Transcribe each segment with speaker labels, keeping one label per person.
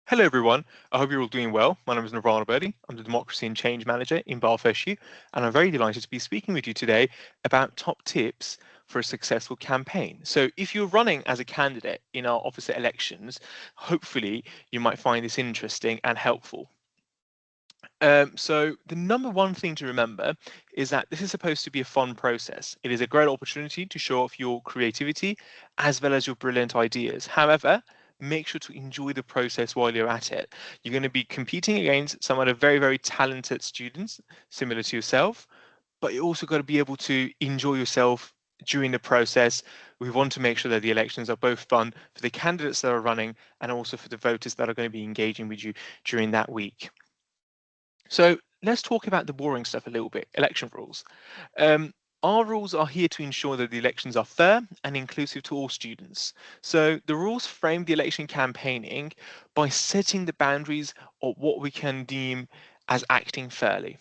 Speaker 1: Hello, everyone. I hope you're all doing well. My name is Nirvana Berti. I'm the Democracy and Change Manager in Bath SU, and I'm very delighted to be speaking with you today about top tips for a successful campaign. So, if you're running as a candidate in our officer elections, hopefully you might find this interesting and helpful. So, the number one thing to remember is that this is supposed to be a fun process. It is a great opportunity to show off your creativity as well as your brilliant ideas. However, make sure to enjoy the process while you're at it. You're going to be competing against some other very, very talented students, similar to yourself, but you also got to be able to enjoy yourself during the process. We want to make sure that the elections are both fun for the candidates that are running and also for the voters that are going to be engaging with you during that week. So let's talk about the boring stuff a little bit, election rules. Our rules are here to ensure that the elections are fair and inclusive to all students. So the rules frame the election campaigning by setting the boundaries of what we can deem as acting fairly.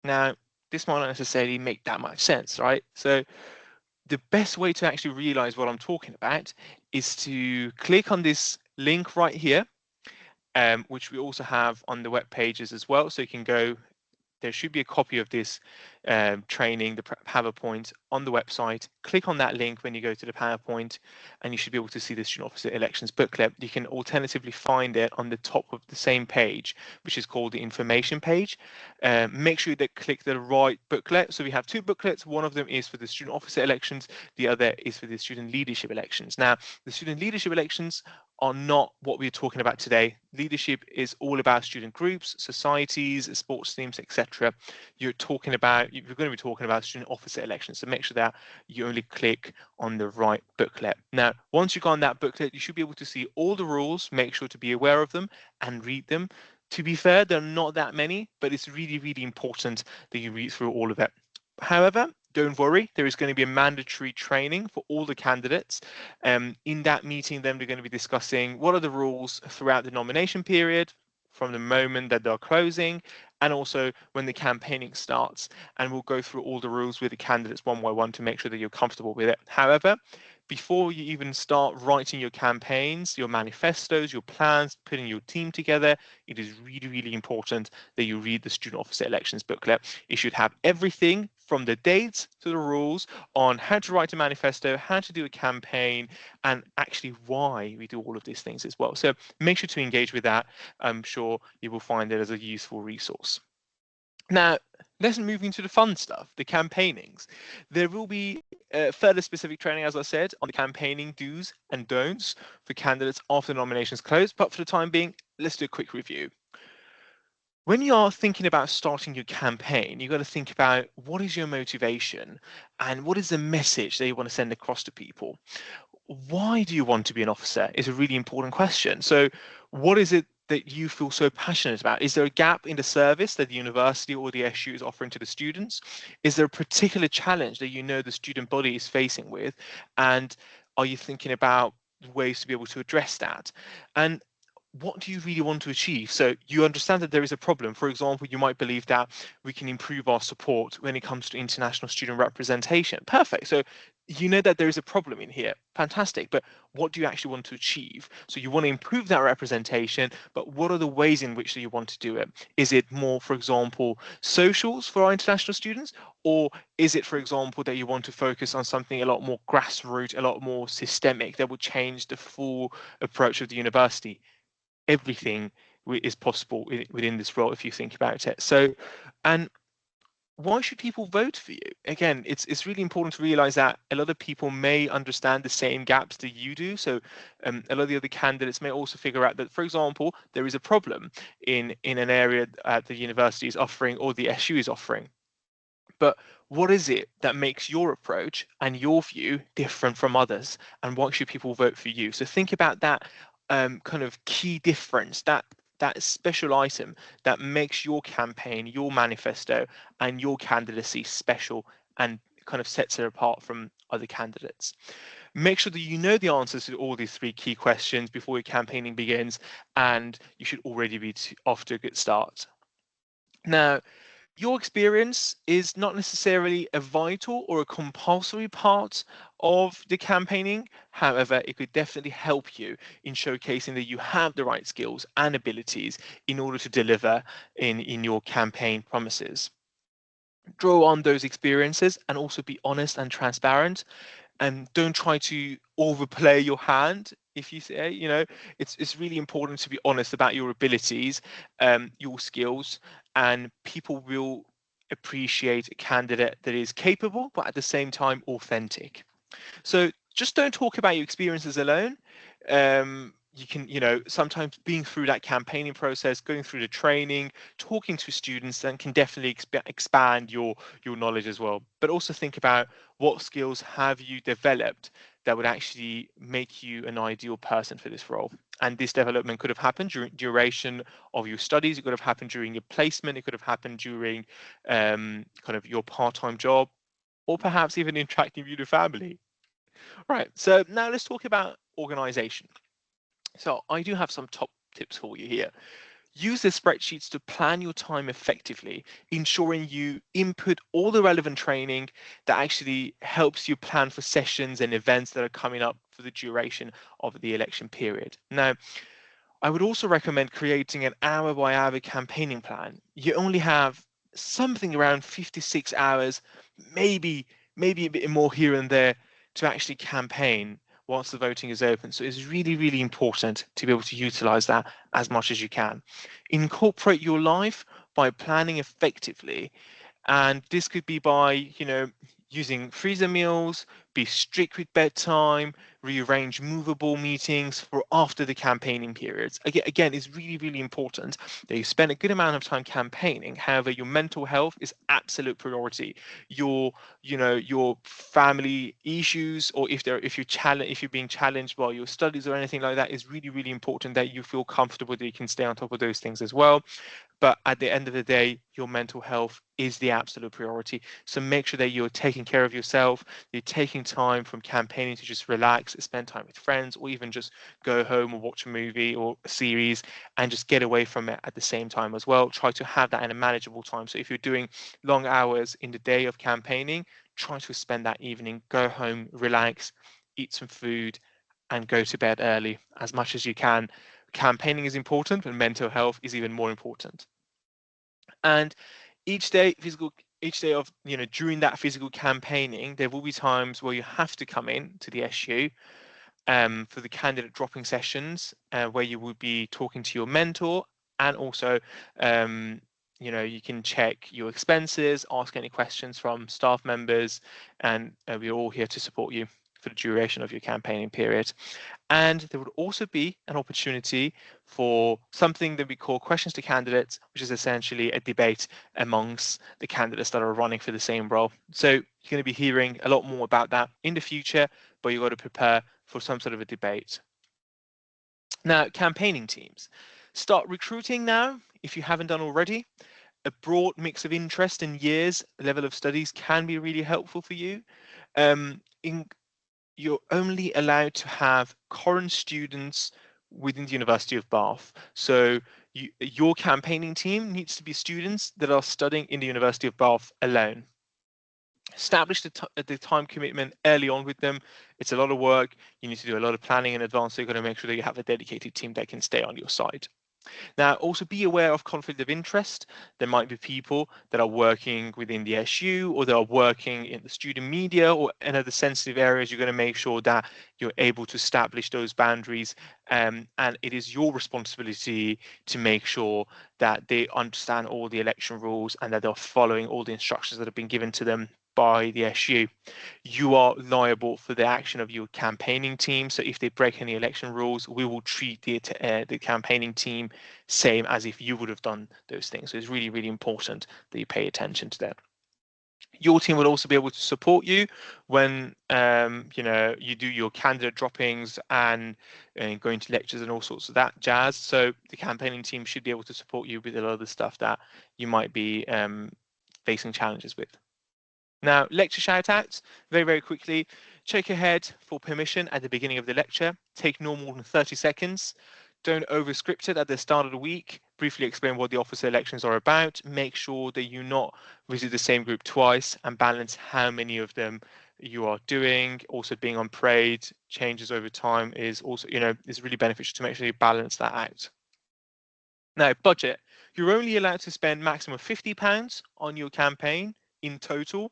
Speaker 1: Now, this might not necessarily make that much sense, right? So the best way to actually realize what I'm talking about is to click on this link right here, which we also have on the web pages as well. So you can go, there should be a copy of this training, the PowerPoint on the website. Click on that link when you go to the PowerPoint, and you should be able to see the Student Officer Elections booklet. You can alternatively find it on the top of the same page, which is called the information page. Make sure that click the right booklet. So we have two booklets. One of them is for the Student Officer Elections. The other is for the Student Leadership Elections. Now, the Student Leadership Elections are not what we're talking about today. Leadership is all about student groups, societies, sports teams, etc. You're going to be talking about student officer elections. So make sure that you only click on the right booklet. Now, once you've got on that booklet, you should be able to see all the rules. Make sure to be aware of them and read them. To be fair, there are not that many, but it's really, really important that you read through all of it. However, don't worry, there is going to be a mandatory training for all the candidates. In that meeting, then we're going to be discussing what are the rules throughout the nomination period, from the moment that they're closing, and also when the campaigning starts. And we'll go through all the rules with the candidates one by one to make sure that you're comfortable with it. However, before you even start writing your campaigns, your manifestos, your plans, putting your team together, it is really, really important that you read the Student Officer Elections booklet. It should have everything from the dates to the rules on how to write a manifesto, how to do a campaign, and actually why we do all of these things as well. So make sure to engage with that. I'm sure you will find it as a useful resource. Now, let's move into the fun stuff, the campaignings. There will be further specific training, as I said, on the campaigning do's and don'ts for candidates after the nominations close. But for the time being, let's do a quick review. When you are thinking about starting your campaign, you've got to think about what is your motivation and what is the message that you want to send across to people. Why do you want to be an officer is a really important question. So, what is it that you feel so passionate about? Is there a gap in the service that the university or the SU is offering to the students? Is there a particular challenge that you know the student body is facing with? And are you thinking about ways to be able to address that? And what do you really want to achieve? So you understand that there is a problem. For example, you might believe that we can improve our support when it comes to international student representation. Perfect. So you know that there is a problem in here. Fantastic. But what do you actually want to achieve? So you want to improve that representation, but what are the ways in which you want to do it? Is it more, for example, socials for our international students? Or is it, for example, that you want to focus on something a lot more grassroots, a lot more systemic that will change the full approach of the university? Everything is possible within this role if you think about it. So, and why should people vote for you? Again, it's really important to realize that a lot of people may understand the same gaps that you do. So a lot of the other candidates may also figure out that, for example, there is a problem in an area the university is offering or the SU is offering. But what is it that makes your approach and your view different from others? And why should people vote for you? So think about that kind of key difference, that special item that makes your campaign, your manifesto, and your candidacy special and kind of sets it apart from other candidates. Make sure that you know the answers to all these three key questions before your campaigning begins, and you should already be off to a good start. Now, your experience is not necessarily a vital or a compulsory part of the campaigning. However, it could definitely help you in showcasing that you have the right skills and abilities in order to deliver in your campaign promises. Draw on those experiences and also be honest and transparent, and don't try to overplay your hand. If you say, it's really important to be honest about your abilities, your skills, and people will appreciate a candidate that is capable but at the same time authentic. So just don't talk about your experiences alone. You can, sometimes being through that campaigning process, going through the training, talking to students, then can definitely expand your knowledge as well. But also think about what skills have you developed that would actually make you an ideal person for this role. And this development could have happened during duration of your studies. It could have happened during your placement. It could have happened during kind of your part-time job, or perhaps even interacting with your family. Right, so now let's talk about organization. So I do have some top tips for you here. Use the spreadsheets to plan your time effectively, ensuring you input all the relevant training that actually helps you plan for sessions and events that are coming up for the duration of the election period. Now, I would also recommend creating an hour by hour campaigning plan. You only have something around 56 hours, maybe a bit more here and there to actually campaign whilst the voting is open. So it's really, really important to be able to utilize that as much as you can. Incorporate your life by planning effectively. And this could be by, using freezer meals, be strict with bedtime, rearrange movable meetings for after the campaigning periods. Again, it's really, really important that you spend a good amount of time campaigning. However, your mental health is absolute priority. Your family issues, or if you're being challenged by your studies or anything like that, is really, really important that you feel comfortable that you can stay on top of those things as well. But at the end of the day, your mental health is the absolute priority. So make sure that you're taking care of yourself, you're taking time from campaigning to just relax, spend time with friends, or even just go home or watch a movie or a series and just get away from it at the same time as well. Try to have that in a manageable time. So if you're doing long hours in the day of campaigning, try to spend that evening, go home, relax, eat some food, and go to bed early as much as you can. Campaigning is important, but mental health is even more important. And each day of, during that physical campaigning, there will be times where you have to come in to the SU for the candidate dropping sessions, where you would be talking to your mentor, and also you can check your expenses, ask any questions from staff members, and we're all here to support you for the duration of your campaigning period. And there would also be an opportunity for something that we call questions to candidates, which is essentially a debate amongst the candidates that are running for the same role. So you're going to be hearing a lot more about that in the future, but you've got to prepare for some sort of a debate. Now, campaigning teams. Start recruiting now if you haven't done already. A broad mix of interest and years, level of studies can be really helpful for you. You're only allowed to have current students within the University of Bath. So your campaigning team needs to be students that are studying in the University of Bath alone. Establish the time commitment early on with them. It's a lot of work. You need to do a lot of planning in advance. So you've got to make sure that you have a dedicated team that can stay on your side. Now, also be aware of conflict of interest. There might be people that are working within the SU, or that are working in the student media or in other sensitive areas. You're going to make sure that you're able to establish those boundaries. And it is your responsibility to make sure that they understand all the election rules and that they're following all the instructions that have been given to them by the SU. You are liable for the action of your campaigning team. So if they break any election rules, we will treat the campaigning team same as if you would have done those things. So it's really, really important that you pay attention to that. Your team will also be able to support you when you do your candidate droppings and going to lectures and all sorts of that jazz. So the campaigning team should be able to support you with a lot of the stuff that you might be facing challenges with. Now, lecture shout-outs, very, very quickly. Check ahead for permission at the beginning of the lecture. Take no more than 30 seconds. Don't over-script it at the start of the week. Briefly explain what the officer elections are about. Make sure that you not visit the same group twice, and balance how many of them you are doing. Also being on parade, changes over time is also, is really beneficial to make sure you balance that out. Now, budget. You're only allowed to spend maximum of £50 on your campaign in total.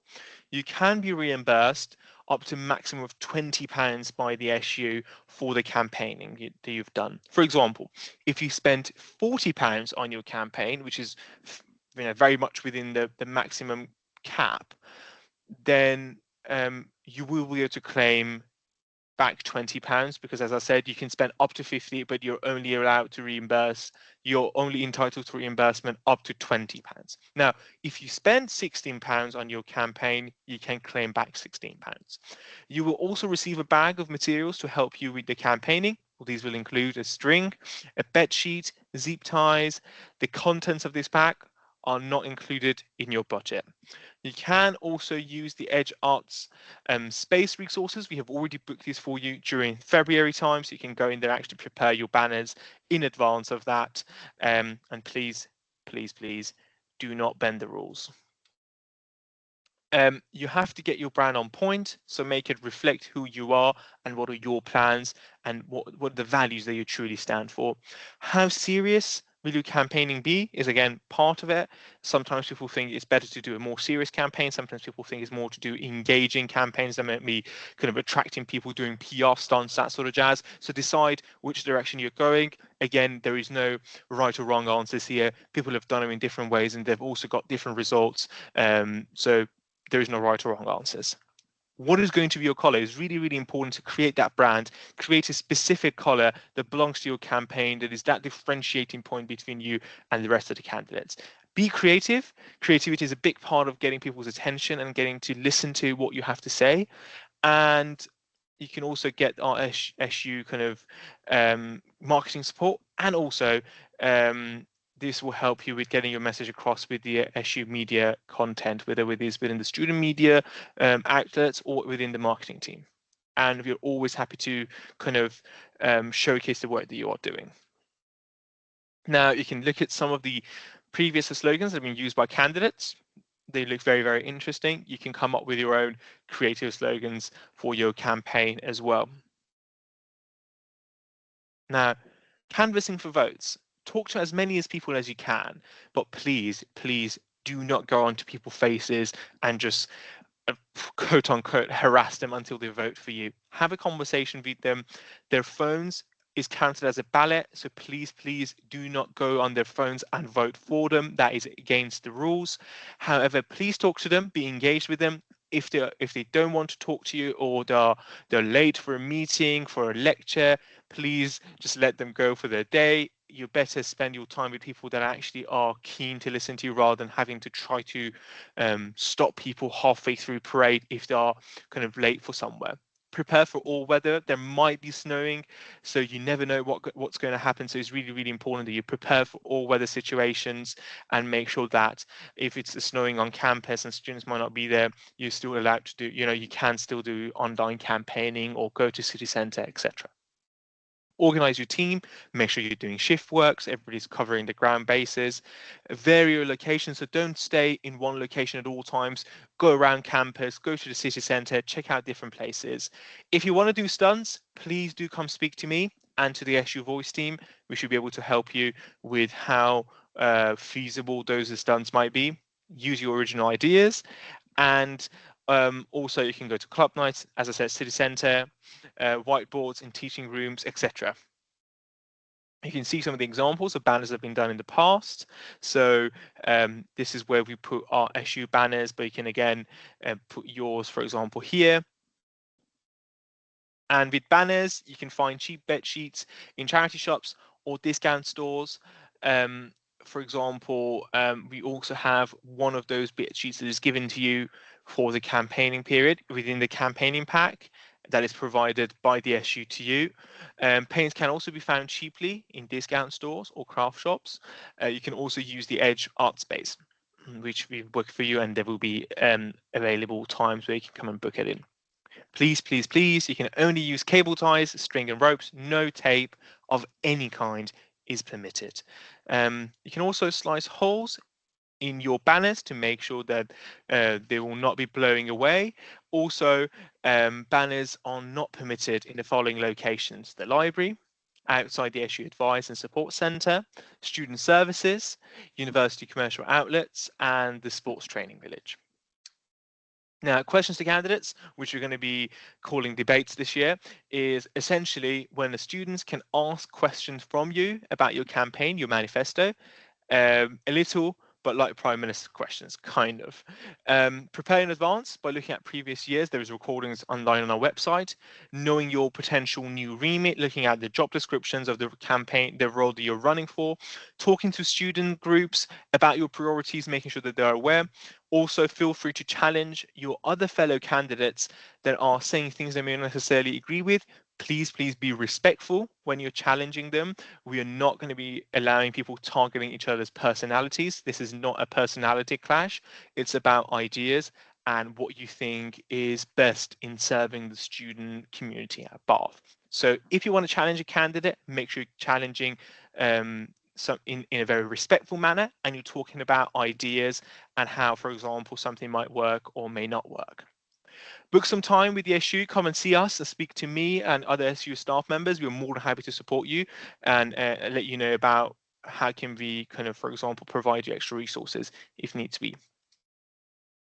Speaker 1: You can be reimbursed up to maximum of £20 by the SU for the campaigning that you've done. For example, if you spend £40 on your campaign, which is very much within the maximum cap, then you will be able to claim back £20 because, as I said, you can spend up to 50, but you're only allowed to reimburse. You're only entitled to reimbursement up to £20. Now, if you spend £16 on your campaign, you can claim back £16. You will also receive a bag of materials to help you with the campaigning. Well, these will include a string, a bed sheet, zip ties. The contents of this pack are not included in your budget. You can also use the Edge Arts space resources. We have already booked these for you during February time, so you can go in there, actually prepare your banners in advance of that. And please, please, please do not bend the rules. You have to get your brand on point, so make it reflect who you are and what are your plans and what are the values that you truly stand for. How serious will your campaigning be is again part of it. Sometimes people think it's better to do a more serious campaign. Sometimes people think it's more to do engaging campaigns that might be kind of attracting people, doing PR stunts, that sort of jazz. So decide which direction you're going. Again, there is no right or wrong answers here. People have done it in different ways and they've also got different results. So there is no right or wrong answers. What is going to be your color is really, really important to create that brand, create a specific color that belongs to your campaign, that is that differentiating point between you and the rest of the candidates. Be creative. Creativity is a big part of getting people's attention and getting to listen to what you have to say. And you can also get our SU kind of marketing support, and also this will help you with getting your message across with the SU media content, whether it is within the student media outlets or within the marketing team. And we're always happy to kind of showcase the work that you are doing. Now, you can look at some of the previous slogans that have been used by candidates. They look very, very interesting. You can come up with your own creative slogans for your campaign as well. Now, canvassing for votes. Talk to as many as people as you can, but please, please do not go onto people's faces and just quote unquote harass them until they vote for you. Have a conversation with them. Their phones is counted as a ballot, so please, please do not go on their phones and vote for them. That is against the rules. However, please talk to them, be engaged with them. If they don't want to talk to you, or they're late for a meeting, for a lecture, please just let them go for their day. You better spend your time with people that actually are keen to listen to you, rather than having to try to stop people halfway through parade if they are kind of late for somewhere. Prepare for all weather. There might be snowing, so you never know what's going to happen. So it's really, really important that you prepare for all weather situations and make sure that if it's snowing on campus and students might not be there, you're still allowed to do, you can still do online campaigning or go to city centre, etc. Organize your team, make sure you're doing shift work so everybody's covering the ground bases. Vary your location, so don't stay in one location at all times. Go around campus, go to the city centre, check out different places. If you want to do stunts, please do come speak to me and to the SU Voice team. We should be able to help you with how feasible those stunts might be. Use your original ideas. And also you can go to club nights, as I said, city centre, whiteboards in teaching rooms, etc. You can see some of the examples of banners that have been done in the past. So this is where we put our SU banners, but you can again put yours, for example, here. And with banners, you can find cheap bed sheets in charity shops or discount stores. For example, we also have one of those bed sheets that is given to you for the campaigning period within the campaigning pack that is provided by the SU to you. Paints can also be found cheaply in discount stores or craft shops. You can also use the Edge Art Space, which we've booked for you, and there will be available times where you can come and book it in. Please, please, please, you can only use cable ties, string and ropes. No tape of any kind is permitted. You can also slice holes in your banners to make sure that they will not be blowing away. Also, banners are not permitted in the following locations: the library, outside the SU Advice and Support Centre, student services, university commercial outlets, and the sports training village. Now, questions to candidates, which we're going to be calling debates this year, is essentially when the students can ask questions from you about your campaign, your manifesto, a little, but like Prime Minister questions, kind of. Prepare in advance by looking at previous years. There is recordings online on our website. Knowing your potential new remit, looking at the job descriptions of the campaign, the role that you're running for, talking to student groups about your priorities, making sure that they're aware. Also, feel free to challenge your other fellow candidates that are saying things they may not necessarily agree with. Please be respectful when you're challenging them. We are not going to be allowing people targeting each other's personalities. This is not a personality clash. It's about ideas and what you think is best in serving the student community at Bath. So if you want to challenge a candidate, make sure you're challenging in a very respectful manner, and you're talking about ideas and how, for example, something might work or may not work. Book some time with the SU, come and see us and speak to me and other SU staff members. We're more than happy to support you and let you know about how can we kind of, for example, provide you extra resources if need to be.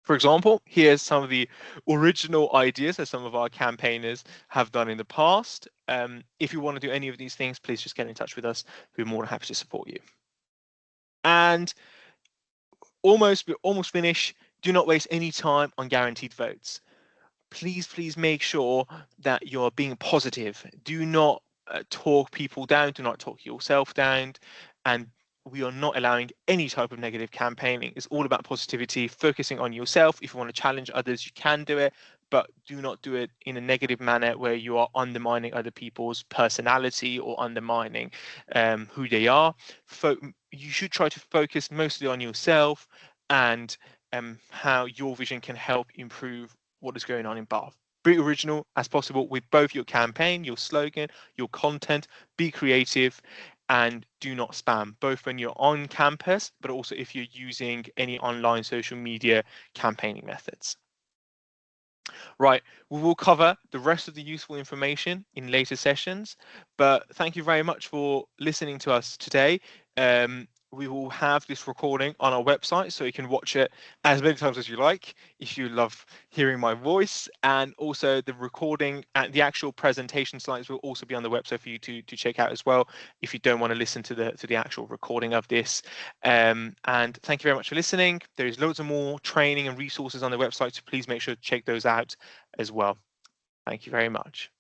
Speaker 1: For example, here's some of the original ideas that some of our campaigners have done in the past. If you want to do any of these things, please just get in touch with us. We're more than happy to support you. And we're almost finished. Do not waste any time on guaranteed votes. Please make sure that you're being positive. Do not talk people down. Do not talk yourself down. And we are not allowing any type of negative campaigning. It's all about positivity, focusing on yourself. If you want to challenge others, you can do it, but do not do it in a negative manner where you are undermining other people's personality or undermining who they are. You should try to focus mostly on yourself and how your vision can help improve what is going on in Bath. Be original as possible with both your campaign, your slogan, your content. Be creative and do not spam, both when you're on campus, but also if you're using any online social media campaigning methods. Right, we will cover the rest of the useful information in later sessions, but thank you very much for listening to us today. We will have this recording on our website, so you can watch it as many times as you like if you love hearing my voice. And also the recording and the actual presentation slides will also be on the website for you to check out as well if you don't want to listen to the actual recording of this. And thank you very much for listening. There is loads of more training and resources on the website, so please make sure to check those out as well. Thank you very much.